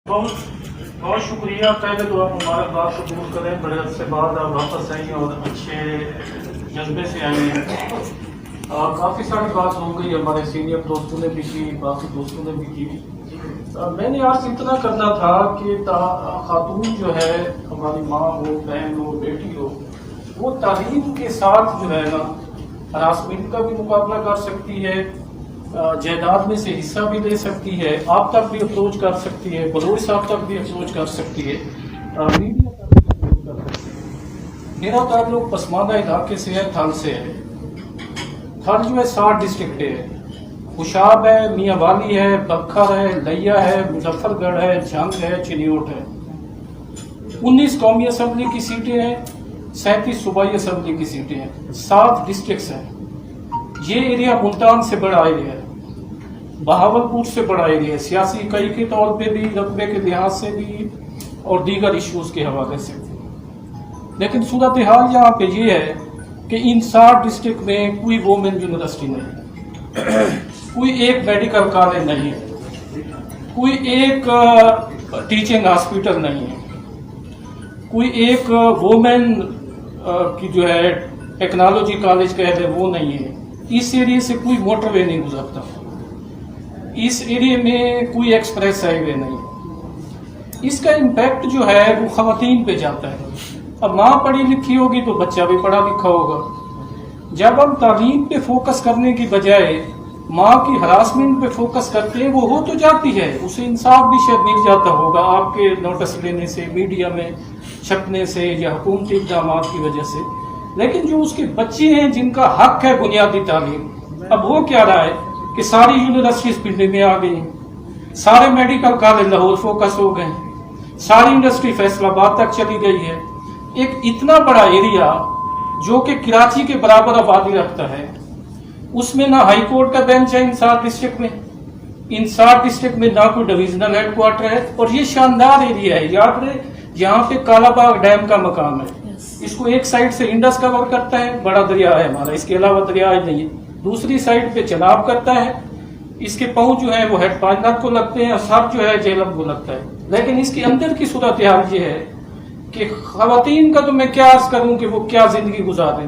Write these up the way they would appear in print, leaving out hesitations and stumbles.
بہت شکریہ. پہلے تو آپ مبارکباد قبول کریں, بڑے عرصے بعد آپ واپس آئیں اور اچھے جذبے سے آئے ہیں. کافی ساری بات ہو گئی, ہمارے سینئر دوستوں نے بھی کی, باقی دوستوں نے بھی کی. میں نے آج اتنا کرنا تھا کہ خاتون جو ہے, ہماری ماں ہو, بہن ہو, بیٹی ہو, وہ تعلیم کے ساتھ جو ہے نا ہراسمنٹ کا بھی مقابلہ کر سکتی ہے, جائیداد میں سے حصہ بھی لے سکتی ہے, آپ تک بھی اپروچ کر سکتی ہے, بلوچ صاحب تک بھی اپروچ کر سکتی ہے, میڈیا تک بھی اپروچ کر سکتی ہے. میرا تعلق پسماندہ علاقے سے ہے, تھل سے ہے. تھل جو ہے 60 ڈسٹرکٹ ہے, خوشاب ہے, میاں والی ہے, بکھر ہے, لیا ہے, مظفر گڑھ ہے, جھنگ ہے, چنیوٹ ہے. 19 قومی اسمبلی کی سیٹیں ہیں, 37 صوبائی اسمبلی کی سیٹیں ہیں, 7 ڈسٹرکٹس ہیں. یہ ایریا ملتان سے بڑا ایریا ہے, بہاولپور سے بڑا ایریا ہے, سیاسی اکائی کے طور پہ بھی, رقبے کے لحاظ سے بھی, اور دیگر ایشوز کے حوالے سے. لیکن صورتحال یہاں پہ یہ ہے کہ ان 60 ڈسٹرکٹ میں کوئی وومن یونیورسٹی نہیں, کوئی ایک میڈیکل کالج نہیں, کوئی ایک ٹیچنگ ہاسپٹل نہیں ہے, کوئی ایک وومن کی جو ہے ٹیکنالوجی کالج کہہ دے وہ نہیں ہے. اس ایریے سے کوئی موٹر وے نہیں گزرتا, اس ایریے میں کوئی ایکسپریس ہائی وے نہیں. اس کا امپیکٹ جو ہے وہ خواتین پہ جاتا ہے. اب ماں پڑھی لکھی ہوگی تو بچہ بھی پڑھا لکھا ہوگا. جب ہم تعلیم پہ فوکس کرنے کی بجائے ماں کی ہراسمنٹ پہ فوکس کرتے ہیں, وہ ہو تو جاتی ہے, اسے انصاف بھی شاید مل جاتا ہوگا آپ کے نوٹس لینے سے, میڈیا میں چھپنے سے, یا حکومتی اقدامات کی وجہ سے. لیکن جو اس کے بچے ہیں جن کا حق ہے بنیادی تعلیم, اب وہ کیا رہا ہے کہ ساری یونیورسٹیز پنڈی میں آ گئی, سارے میڈیکل کالج لاہور فوکس ہو گئے, ساری انڈسٹری فیصل آباد تک چلی گئی ہے. ایک اتنا بڑا ایریا جو کہ کراچی کے برابر آبادی رکھتا ہے, اس میں نہ ہائی کورٹ کا بینچ ہے ان 60 ڈسٹرکٹ میں, ان 60 ڈسٹرکٹ میں نہ کوئی ڈویژنل ہیڈ کوارٹر ہے. اور یہ شاندار ایریا ہے, یاد رہے یہاں پہ کالا باغ ڈیم کا مقام ہے, اس کو ایک سائڈ سے انڈس کور کرتا ہے, بڑا دریا ہے ہمارا, اس کے علاوہ دریا نہیں ہے. دوسری سائڈ پہ چناب کرتا ہے, اس کے پاؤں جو ہیں وہ ہیڈ پانچ کو لگتے ہیں, اور سب جو ہے جہلم کو لگتا ہے. لیکن اس کے اندر کی صورتحال یہ ہے کہ خواتین کا تو میں کیا عرض کروں کہ وہ کیا زندگی گزاریں.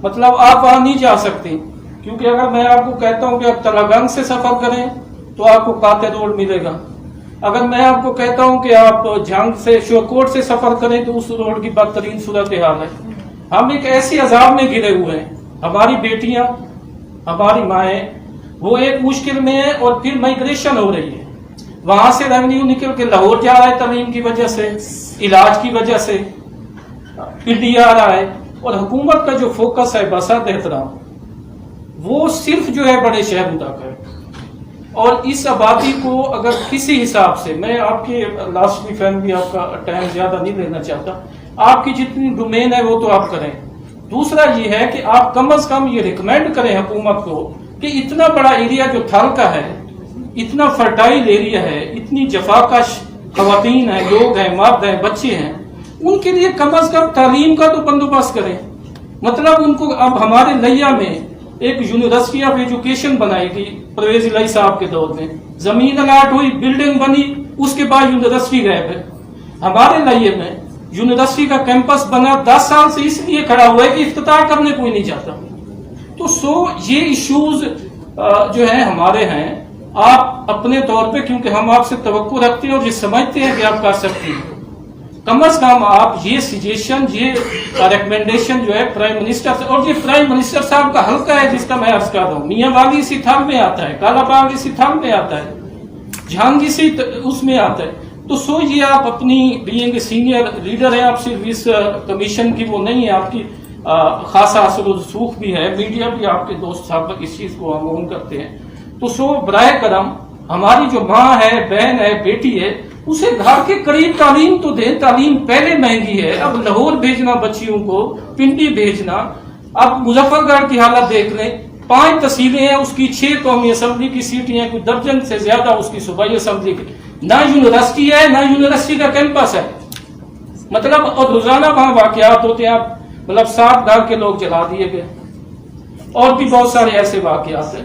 مطلب آپ وہاں نہیں جا سکتے, کیونکہ اگر میں آپ کو کہتا ہوں کہ آپ تلاگنگ سے سفر کریں تو آپ کو قاطع روڈ ملے گا. اگر میں آپ کو کہتا ہوں کہ آپ جھنگ سے شوکوٹ سے سفر کریں تو اس روڈ کی بدترین صورتحال ہے. ہم ایک ایسی عذاب میں گرے ہوئے ہیں, ہماری بیٹیاں, ہماری مائیں, وہ ایک مشکل میں ہیں, اور پھر مائگریشن ہو رہی ہے, وہاں سے ریونیو نکل کے لاہور جا رہا ہے تعلیم کی وجہ سے, علاج کی وجہ سے پنڈی آ رہا ہے. اور حکومت کا جو فوکس ہے بسات احترام, وہ صرف جو ہے بڑے شہروں تک ہے. اور اس آبادی کو اگر کسی حساب سے, میں آپ کے لاسٹلی فیملی آپ کا ٹائم زیادہ نہیں لینا چاہتا, آپ کی جتنی ڈومین ہے وہ تو آپ کریں. دوسرا یہ ہے کہ آپ کم از کم یہ ریکمینڈ کریں حکومت کو کہ اتنا بڑا ایریا جو تھل کا ہے, اتنا فرٹائل ایریا ہے, اتنی جفاکش خواتین ہیں, لوگ ہیں, مرد ہیں, بچے ہیں, ان کے لیے کم از کم تعلیم کا تو بندوبست کریں. مطلب ان کو, اب ہمارے لیا میں ایک یونیورسٹی آف ایجوکیشن بنائی گئی پرویز الہی صاحب کے دور میں, زمین الاٹ ہوئی, بلڈنگ بنی, اس کے بعد یونیورسٹی غائب ہے. ہمارے لئے میں یونیورسٹی کا کیمپس بنا 10 سال سے اس لیے کھڑا ہوا ہے کہ افتتاح کرنے کوئی نہیں چاہتا. تو یہ ایشوز جو ہیں ہمارے ہیں, آپ اپنے طور پہ, کیونکہ ہم آپ سے توقع رکھتے ہیں اور یہ سمجھتے ہیں کہ آپ کر سکتے ہیں, کم از کم آپ یہ سجیشن, یہ ریکمنڈیشن جو ہے پرائم منسٹر سے, اور یہ پرائم منسٹر صاحب کا حلقہ ہے جس کا میں عرض کر رہا ہوں, میاں والی اسی تھل میں آتا ہے, کالا باغ اسی تھل میں آتا ہے, جھنگ اسی اس میں آتا ہے. تو یہ آپ اپنی بینگ سینئر لیڈر ہیں, آپ صرف اس کمیشن کی وہ نہیں ہے, آپ کی خاصا اثر و رسوخ بھی ہے, میڈیا بھی آپ کے دوست صاحب اس چیز کو عموم کرتے ہیں. تو برائے کرم ہماری جو ماں ہے, بہن ہے, بیٹی ہے, اسے گھر کے قریب تعلیم تو دیں. تعلیم پہلے مہنگی ہے, اب لاہور بھیجنا بچیوں کو, پنڈی بھیجنا. اب مظفر گڑھ کی حالت دیکھ لیں, 5 تحصیلیں ہیں, اس کی 6 قومی اسمبلی کی سیٹیں ہیں, کوئی درجن سے زیادہ اس کی صوبائی اسمبلی کی, نہ یونیورسٹی ہے, نہ یونیورسٹی کا کیمپس ہے. مطلب اور روزانہ وہاں واقعات ہوتے ہیں, مطلب 7 گھر کے لوگ جلا دیے گئے, اور بھی بہت سارے ایسے واقعات ہیں.